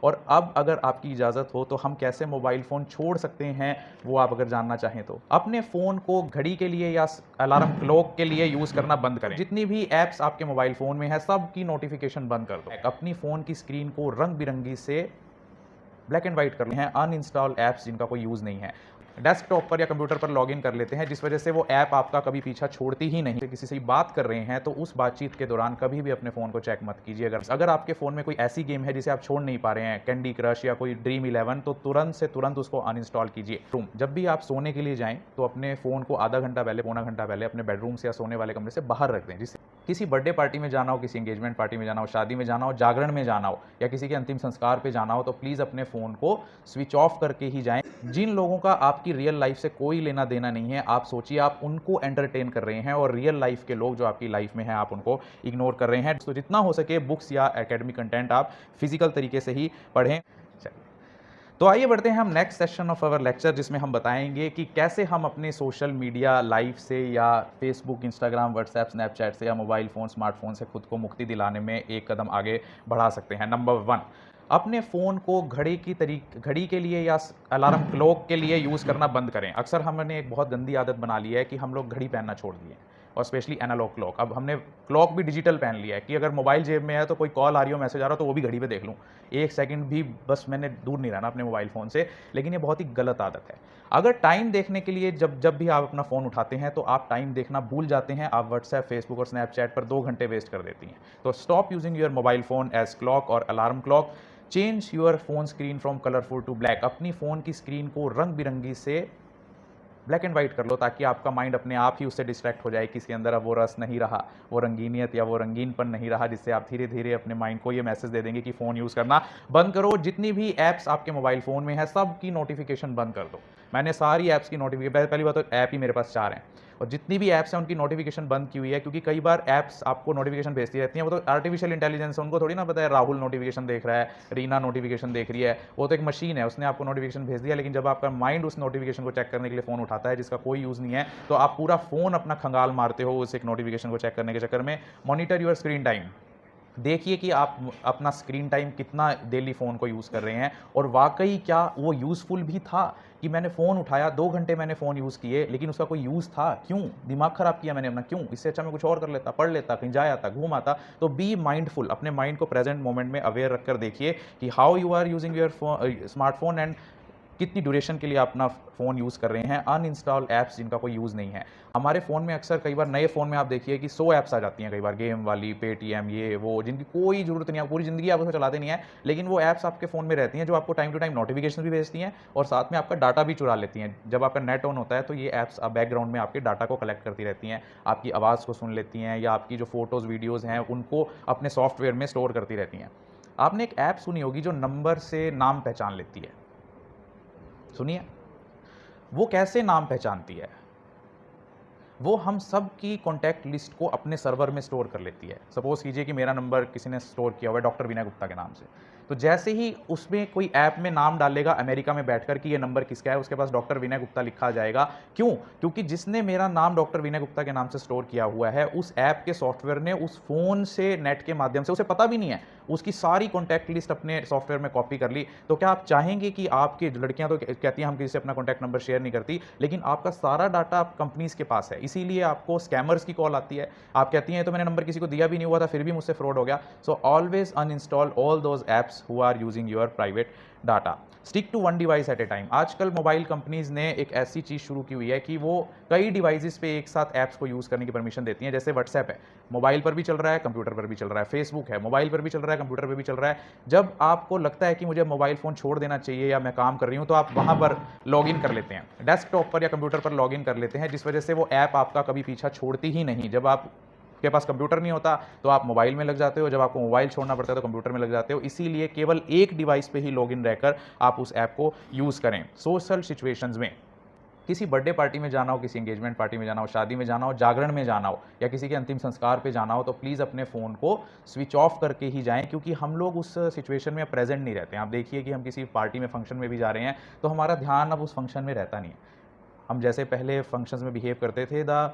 और अब अगर आपकी इजाज़त हो तो हम कैसे मोबाइल फ़ोन छोड़ सकते हैं, वो आप अगर जानना चाहें तो। अपने फ़ोन को घड़ी के लिए या अलार्म क्लॉक के लिए यूज़ करना बंद करें। जितनी भी ऐप्स आपके मोबाइल फ़ोन में है, सबकी नोटिफ़िकेशन बंद कर दो। अपनी फ़ोन की स्क्रीन को रंग-बिरंगी से ब्लैक एंड व्हाइट कर हैं, अनइंस्टॉल ऐप्स जिनका कोई यूज़ नहीं है। डेस्कटॉप पर या कंप्यूटर पर लॉगिन कर लेते हैं, जिस वजह से वो ऐप आपका कभी पीछा छोड़ती ही नहीं। किसी से बात कर रहे हैं तो उस बातचीत के दौरान कभी भी अपने फ़ोन को चेक मत कीजिए। अगर आपके फ़ोन में कोई ऐसी गेम है जिसे आप छोड़ नहीं पा रहे हैं, कैंडी क्रश या कोई ड्रीम 11, तो तुरंत से तुरंत उसको अनइंस्टॉल कीजिए। जब भी आप सोने के लिए जाएँ तो अपने फ़ोन को आधा घंटा पहले, पौना घंटा पहले अपने बेडरूम से या सोने वाले कमरे से बाहर रख दें। जिससे किसी बर्थडे पार्टी में जाना हो, किसी एंगेजमेंट पार्टी में जाना हो, शादी में जाना हो, जागरण में जाना हो या किसी के अंतिम संस्कार पे जाना हो, तो प्लीज़ अपने फ़ोन को स्विच ऑफ करके ही जाएँ। जिन लोगों का आपकी रियल लाइफ़ से कोई लेना-देना नहीं है, आप सोचिए आप उनको एंटरटेन कर रहे हैं और रियल लाइफ़ के लोग जो आपकी लाइफ़ में हैं, आप उनको इग्नोर कर रहे हैं। तो जितना हो सके बुक्स या एकेडमिक कंटेंट आप फिज़िकल तरीके से ही पढ़ें। तो आइए बढ़ते हैं हम next session of our lecture, जिसमें हम बताएंगे कि कैसे हम अपने सोशल मीडिया लाइफ से या फेसबुक, इंस्टाग्राम, व्हाट्सएप, स्नैपचैट से या मोबाइल फ़ोन, स्मार्टफ़ोन से खुद को मुक्ति दिलाने में एक कदम आगे बढ़ा सकते हैं। नंबर 1, अपने फ़ोन को घड़ी के लिए या अलार्म क्लॉक के लिए यूज़ करना बंद करें। अक्सर हमने एक बहुत गंदी आदत बना ली है कि हम लोग घड़ी पहनना छोड़ दिए और स्पेशली एनालॉग क्लॉक। अब हमने क्लॉक भी डिजिटल पहन लिया है कि अगर मोबाइल जेब में है तो कोई कॉल आ रही हो, मैसेज आ रहा हो, तो वो भी घड़ी पे देख लूँ। 1 सेकंड भी बस मैंने दूर नहीं रहना अपने मोबाइल फ़ोन से, लेकिन ये बहुत ही गलत आदत है। अगर टाइम देखने के लिए जब जब भी आप अपना फ़ोन उठाते हैं तो आप टाइम देखना भूल जाते हैं, आप व्हाट्सएप, फेसबुक और स्नैपचैट पर 2 घंटे वेस्ट कर देती हैं। तो stop using your mobile phone as clock और alarm clock. Change your phone screen from colourful to black. अपनी फ़ोन की स्क्रीन को रंग-बिरंगी से ब्लैक एंड व्हाइट कर लो, ताकि आपका माइंड अपने आप ही उससे डिस्ट्रैक्ट हो जाए कि इसके अंदर अब वो रस नहीं रहा, वो रंगीनियत या वो रंगीनपन नहीं रहा, जिससे आप धीरे-धीरे अपने माइंड को ये मैसेज दे देंगे कि फ़ोन यूज़ करना बंद करो। जितनी भी ऐप्स आपके मोबाइल फ़ोन में है, सबकी नोटिफ़िकेशन बंद कर दो। मैंने सारी ऐप्स की पहली बात तो ऐप ही मेरे पास 4 हैं और जितनी भी ऐप्स हैं उनकी नोटिफ़िकेशन बंद की हुई है, क्योंकि कई बार ऐप्स आपको नोटिफ़िकेशन भेजती रहती हैं। वो तो आर्टिफ़िशियल इंटेलिजेंस है, उनको थोड़ी ना पता है राहुल नोटिफ़िकेशन देख रहा है, रीना नोटिफ़िकेशन देख रही है। वो तो एक मशीन है, उसने आपको नोटिफ़िकेशन भेज दिया, लेकिन जब आपका माइंड उस नोटिफ़िकेशन को चेक करने के लिए फ़ोन उठाता है जिसका कोई यूज़ नहीं है, तो आप पूरा फ़ोन अपना खंगाल मारते हो उस एक नोटिफ़िकेशन को चेक करने के चक्कर में। Monitor your screen time. देखिए कि आप अपना स्क्रीन टाइम कितना डेली फ़ोन को यूज़ कर रहे हैं और वाक़ई क्या वो यूज़फुल भी था कि मैंने फ़ोन उठाया, 2 घंटे मैंने फ़ोन यूज़ किए, लेकिन उसका कोई यूज़ था? क्यों? दिमाग ख़राब किया मैंने अपना, क्यों? इससे अच्छा मैं कुछ और कर लेता, पढ़ लेता, कहीं जा आता, घूम आता। तो बी माइंडफुल, अपने माइंड को प्रेज़ेंट मोमेंट में अवेयर रखकर देखिए कि how you are using your smartphone and कितनी ड्यूरेशन के लिए आप अपना फ़ोन यूज़ कर रहे हैं। अनइंस्टॉल ऐप्स जिनका कोई यूज़ नहीं है। हमारे फ़ोन में अक्सर कई बार नए फ़ोन में आप देखिए कि 100 ऐप्स आ जाती हैं कई बार, गेम वाली, पेटीएम, ये वो, जिनकी कोई ज़रूरत नहीं है, पूरी ज़िंदगी आप उसमें चलाते नहीं हैं, लेकिन वो ऐप्स आपके फ़ोन में रहती हैं जो आपको टाइम टू टाइम नोटिफ़िकेशन भी भेजती हैं और साथ में आपका डाटा भी चुरा लेती हैं। जब आपका नेट ऑन होता है तो ये ऐप्स बैकग्राउंड में आपके डाटा को कलेक्ट करती रहती हैं, आपकी आवाज़ को सुन लेती हैं या आपकी जो फ़ोटोज़, वीडियोज़ हैं उनको अपने सॉफ्टवेयर में स्टोर करती रहती हैं। आपने एक ऐप सुनी होगी जो नंबर से नाम पहचान लेती है, सुनिए? वो कैसे नाम पहचानती है? वो हम सब की कॉन्टैक्ट लिस्ट को अपने सर्वर में स्टोर कर लेती है। सपोज़ कीजिए कि मेरा नंबर किसी ने स्टोर किया हुआ है डॉक्टर विनय गुप्ता के नाम से। तो जैसे ही उसमें कोई ऐप में नाम डालेगा अमेरिका में बैठकर कि ये नंबर किसका है, उसके पास डॉक्टर विनय गुप्ता लिखा आ जाएगा। क्यों? क्योंकि जिसने मेरा नाम डॉक्टर विनय गुप्ता के नाम से स्टोर किया हुआ है, उस ऐप के सॉफ्टवेयर ने उस फ़ोन से नेट के माध्यम से, उसे पता भी नहीं है, उसकी सारी कॉन्टैक्ट लिस्ट अपने सॉफ्टवेयर में कॉपी कर ली। तो क्या आप चाहेंगे कि आपकी लड़कियाँ तो कहती हैं हम किसी से अपना कॉन्टैक्ट नंबर शेयर नहीं करती, लेकिन आपका सारा डाटा कंपनीज़ के पास है। इसीलिए आपको स्कैमर्स की कॉल आती है। आप कहती हैं, "ये तो मैंने नंबर किसी को दिया भी नहीं हुआ था, फिर भी मुझसे फ्रॉड हो गया।" So always uninstall all those apps who are using your private data. Stick to one device at a time. आजकल मोबाइल कंपनीज़ ने एक ऐसी चीज़ शुरू की हुई है कि वो कई डिवाइसेज़ पे एक साथ ऐप्स को यूज़ करने की परमिशन देती हैं। जैसे व्हाट्सएप है, मोबाइल पर भी चल रहा है, कंप्यूटर पर भी चल रहा है। फेसबुक है, मोबाइल पर भी चल रहा है, कंप्यूटर पे भी चल रहा है। जब आपको लगता है कि मुझे मोबाइल फ़ोन छोड़ देना चाहिए या मैं काम कर रही हूँ, तो आप वहाँ पर लॉगिन कर लेते हैं। डेस्कटॉप पर या कंप्यूटर पर लॉगिन कर लेते हैं, जिस वजह से वो ऐप आपका कभी पीछा छोड़ती ही नहीं। जब आप के पास कंप्यूटर नहीं होता तो आप मोबाइल में लग जाते हो, जब आपको मोबाइल छोड़ना पड़ता है तो कंप्यूटर में लग जाते हो। इसीलिए केवल एक डिवाइस पे ही लॉगिन रहकर आप उस ऐप को यूज़ करें। सोशल सिचुएशंस में किसी बर्थडे पार्टी में जाना हो, किसी एंगेजमेंट पार्टी में जाना हो, शादी में जाना हो, जागरण में जाना हो या किसी के अंतिम संस्कार पे जाना हो, तो प्लीज़ अपने फ़ोन को स्विच ऑफ करके ही जाएँ, क्योंकि हम लोग उस सिचुएशन में प्रेज़ेंट नहीं रहते हैं। आप देखिए कि हम किसी पार्टी में, फंक्शन में भी जा रहे हैं, तो हमारा ध्यान अब उस फंक्शन में रहता नहीं है। हम जैसे पहले फंक्शंस में बिहेव करते थे, the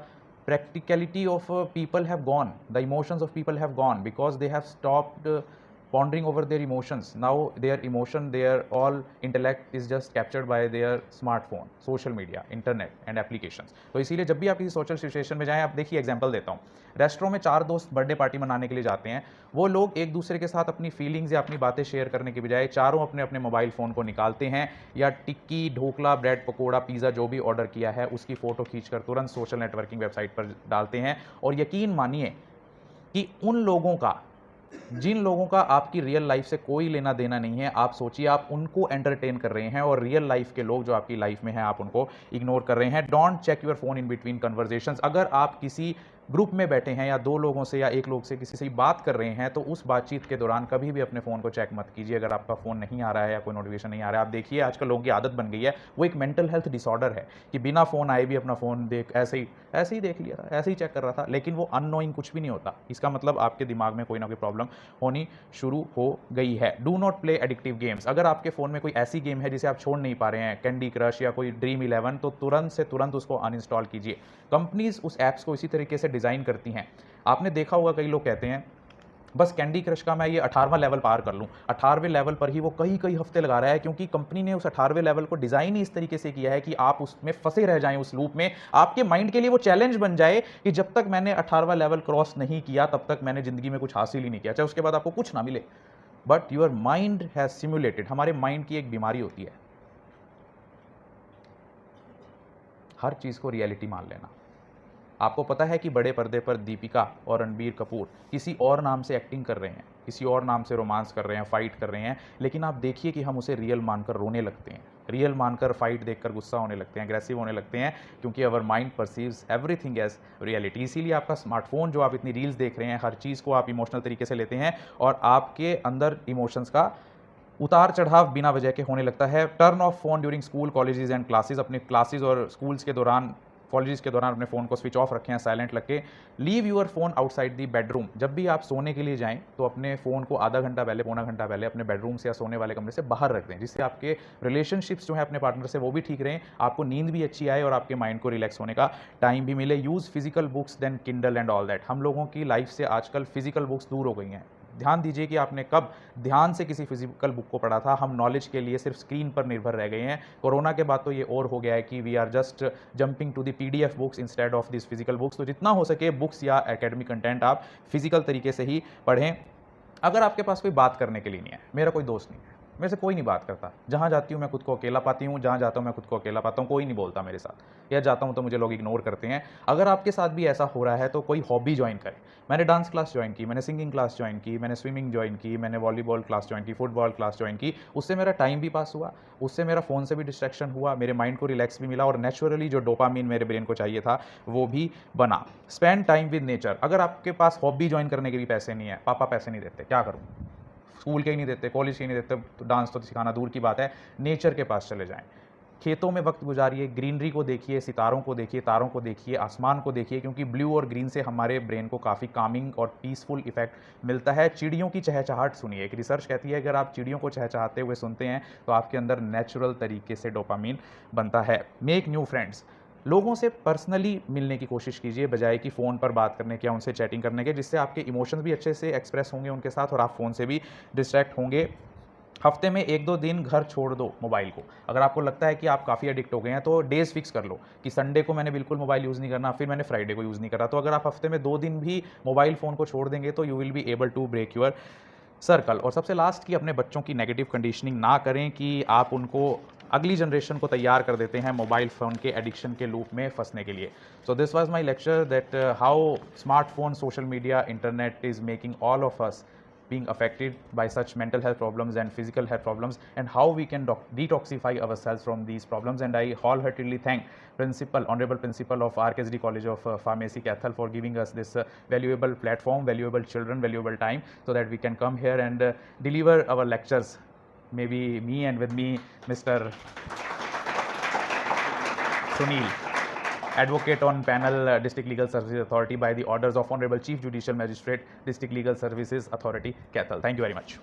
practicality of people have gone, the emotions of people have gone because they have stopped pondering over their emotions. Now their emotion, their all intellect is just captured by their smartphone, social media, internet and applications. तो इसीलिए जब भी आप किसी social situation में जाएं, आप देखिए एग्जांपल देता हूँ, रेस्टोरेंट में 4 दोस्त बर्थडे पार्टी मनाने के लिए जाते हैं, वो लोग एक दूसरे के साथ अपनी फीलिंग्स या अपनी बातें शेयर करने के बजाय चारों अपने अपने मोबाइल फ़ोन को निकालते हैं या टिक्की, ढोकला, ब्रेड पकौड़ा, पिज़्ज़ा जो भी ऑर्डर किया है उसकी फ़ोटो खींचकर तुरंत सोशल नेटवर्किंग वेबसाइट पर डालते हैं। और यकीन मानिए कि उन लोगों का, जिन लोगों का आपकी रियल लाइफ से कोई लेना देना नहीं है, आप सोचिए आप उनको एंटरटेन कर रहे हैं और रियल लाइफ के लोग जो आपकी लाइफ में हैं आप उनको इग्नोर कर रहे हैं। Don't check your phone in between conversations. अगर आप किसी ग्रुप में बैठे हैं या 2 लोगों से या 1 लोग से किसी से बात कर रहे हैं तो उस बातचीत के दौरान कभी भी अपने फ़ोन को चेक मत कीजिए। अगर आपका फ़ोन नहीं आ रहा है या कोई नोटिफिकेशन नहीं आ रहा है, आप देखिए आजकल लोगों की आदत बन गई है, वो एक मेंटल हेल्थ डिसऑर्डर है कि बिना फ़ोन आए भी अपना फ़ोन ऐसे ही देख लिया था, ऐसे ही चेक कर रहा था, लेकिन वो अननोइंग कुछ भी नहीं होता। इसका मतलब आपके दिमाग में कोई ना कोई प्रॉब्लम होनी शुरू हो गई है। Do not play addictive games. अगर आपके फ़ोन में कोई ऐसी गेम है जिसे आप छोड़ नहीं पा रहे हैं, कैंडी क्रश या कोई ड्रीम 11, तो तुरंत से तुरंत उसको अनइंस्टॉल कीजिए। कंपनीज उस ऐप्स को इसी तरीके से डिज़ाइन करती हैं। आपने देखा होगा कई लोग कहते हैं बस कैंडी क्रश का मैं ये 18वां लेवल पार कर लूँ, 18वें लेवल पर ही वो कई हफ्ते लगा रहा है, क्योंकि कंपनी ने उस 18वें लेवल को डिज़ाइन ही इस तरीके से किया है कि आप उसमें फंसे रह जाएं, उस लूप में। आपके माइंड के लिए वो चैलेंज बन जाए कि जब तक मैंने 18वां लेवल क्रॉस नहीं किया तब तक मैंने ज़िंदगी में कुछ हासिल ही नहीं किया, चाहे उसके बाद आपको कुछ ना मिले। But your mind has simulated. हमारे माइंड की एक बीमारी होती है हर चीज़ को रियलिटी मान लेना। आपको पता है कि बड़े पर्दे पर दीपिका और रणबीर कपूर किसी और नाम से एक्टिंग कर रहे हैं, किसी और नाम से रोमांस कर रहे हैं, फाइट कर रहे हैं, लेकिन आप देखिए कि हम उसे रियल मानकर रोने लगते हैं, रियल मानकर फाइट देखकर गुस्सा होने लगते हैं, अग्रेसिव होने लगते हैं, क्योंकि our mind perceives everything as reality. इसीलिए आपका स्मार्टफोन, जो आप इतनी रील्स देख रहे हैं, हर चीज़ को आप इमोशनल तरीके से लेते हैं और आपके अंदर इमोशंस का उतार चढ़ाव बिना वजह के होने लगता है। Turn off phone during school, colleges and classes. अपने क्लासेस और स्कूल्स के दौरान, कॉलेजेस के दौरान अपने फ़ोन को स्विच ऑफ रखें, साइलेंट रखें। Leave your phone outside the bedroom. जब भी आप सोने के लिए जाएं तो अपने फ़ोन को आधा घंटा पहले, पौना घंटा पहले अपने बेडरूम से या सोने वाले कमरे से बाहर रख दें, जिससे आपके रिलेशनशिप्स जो है अपने पार्टनर से वो भी ठीक रहें, आपको नींद भी अच्छी आए और आपके माइंड को रिलैक्स होने का टाइम भी मिले। Use physical books than Kindle and all that. हम लोगों की लाइफ से आजकल फिजिकल बुक्स दूर हो गई हैं। ध्यान दीजिए कि आपने कब ध्यान से किसी फिजिकल बुक को पढ़ा था। हम नॉलेज के लिए सिर्फ स्क्रीन पर निर्भर रह गए हैं। कोरोना के बाद तो ये और हो गया है कि we are just jumping to the PDF books instead of this physical books. तो जितना हो सके बुक्स या एकेडमिक कंटेंट आप फिजिकल तरीके से ही पढ़ें। अगर आपके पास कोई बात करने के लिए नहीं है, मेरा कोई दोस्त नहीं है, मेरे से कोई नहीं बात करता, जहाँ जाती हूँ मैं खुद को अकेला पाती हूँ, जहाँ जाता हूँ मैं खुद को अकेला पाता हूँ, कोई नहीं बोलता मेरे साथ, या जाता हूँ तो मुझे लोग इग्नोर करते हैं। अगर आपके साथ भी ऐसा हो रहा है तो कोई हॉबी ज्वाइन करें। मैंने डांस क्लास ज्वाइन की, मैंने सिंगिंग क्लास ज्वाइन की, मैंने स्विमिंग ज्वाइन की, मैंने वॉलीबॉल क्लास ज्वाइन की, फुटबॉल क्लास ज्वाइन की। उससे मेरा टाइम भी पास हुआ, उससे मेरा फ़ोन से भी डिस्ट्रैक्शन हुआ, मेरे माइंड को रिलैक्स भी मिला और नेचुरली जो डोपामिन मेरे ब्रेन को चाहिए था वो भी बना। Spend time with nature. अगर आपके पास हॉबी ज्वाइन करने के भी पैसे नहीं है, पापा पैसे नहीं देते, क्या करूँ, स्कूल के ही नहीं देते, कॉलेज के ही नहीं देते, तो डांस तो सिखाना दूर की बात है। नेचर के पास चले जाएं, खेतों में वक्त गुजारिए, ग्रीनरी को देखिए, सितारों को देखिए, तारों को देखिए, आसमान को देखिए, क्योंकि ब्लू और ग्रीन से हमारे ब्रेन को काफ़ी कामिंग और पीसफुल इफेक्ट मिलता है। चिड़ियों की चहचहाट सुनिए। एक रिसर्च कहती है अगर आप चिड़ियों को चहचहाते हुए सुनते हैं तो आपके अंदर नेचुरल तरीके से डोपामिन बनता है। Make new friends. लोगों से पर्सनली मिलने की कोशिश कीजिए बजाय कि फ़ोन पर बात करने के या उनसे चैटिंग करने के, जिससे आपके इमोशंस भी अच्छे से एक्सप्रेस होंगे उनके साथ और आप फ़ोन से भी डिस्ट्रैक्ट होंगे। हफ्ते में 1-2 दिन घर छोड़ दो मोबाइल को। अगर आपको लगता है कि आप काफ़ी एडिक्ट हो गए हैं तो डेज़ फिक्स कर लो कि संडे को मैंने बिल्कुल मोबाइल यूज़ नहीं करना, फिर मैंने फ्राइडे को यूज़ नहीं करा। तो अगर आप हफ्ते में 2 दिन भी मोबाइल फ़ोन को छोड़ देंगे तो you will be able to break your circle. और सबसे लास्ट कि अपने बच्चों की नेगेटिव कंडीशनिंग ना करें कि आप उनको, अगली जनरेशन को तैयार कर देते हैं मोबाइल फ़ोन के एडिक्शन के लूप में फंसने के लिए। So this was my lecture that how smartphone, social media, internet is making all of us being affected by such mental health problems and physical health problems, and how we can detoxify ourselves from these problems. And I wholeheartedly thank Honorable Principal of RKSD College of Pharmacy, Kathal, for giving us this valuable platform, valuable children, valuable time, so that we can come here and deliver our lectures. Maybe me and with me, Mr. Sunil, Advocate on panel, District Legal Services Authority, by the orders of Honorable Chief Judicial Magistrate, District Legal Services Authority, Kathal. Thank you very much.